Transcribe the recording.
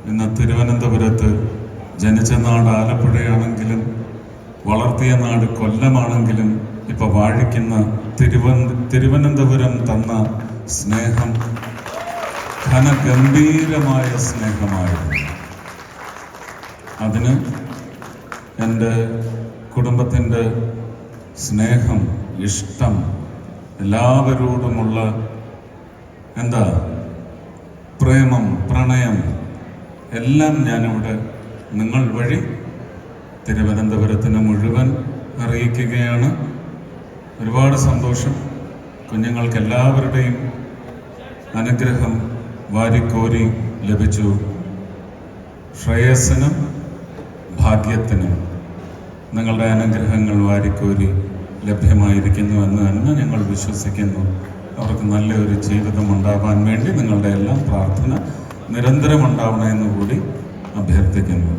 ഇന്ന് തിരുവനന്തപുരത്ത് ജനിച്ച നാട് ആലപ്പുഴയാണെങ്കിലും വളർത്തിയ നാട് കൊല്ലമാണെങ്കിലും ഇപ്പോൾ വാഴിക്കുന്ന തിരുവനന്തപുരം തന്ന സ്നേഹം ഘനഗംഭീരമായ സ്നേഹമായിരുന്നു. അതിന് എൻ്റെ കുടുംബത്തിൻ്റെ സ്നേഹം, ഇഷ്ടം, എല്ലാവരോടുമുള്ള പ്രേമം, പ്രണയം എല്ലാം ഞാനിവിടെ നിങ്ങൾ വഴി തിരുവനന്തപുരത്തിന് മുഴുവൻ അറിയിക്കുകയാണ്. ഒരുപാട് സന്തോഷം. കുഞ്ഞുങ്ങൾക്ക് എല്ലാവരുടെയും അനുഗ്രഹം വാരിക്കോരി ലഭിച്ചു. ശ്രേയസ്സിനും ഭാഗ്യത്തിനും നിങ്ങളുടെ അനുഗ്രഹങ്ങൾ വാരിക്കോരി ലഭ്യമായിരിക്കുന്നു എന്ന് തന്നെ ഞങ്ങൾ വിശ്വസിക്കുന്നു. അവർക്ക് നല്ലൊരു ജീവിതം ഉണ്ടാവാൻ വേണ്ടി നിങ്ങളുടെ എല്ലാം പ്രാർത്ഥന നിരന്തരം ഉണ്ടാവണമെന്ന് കൂടി അഭ്യർത്ഥിക്കുന്നു.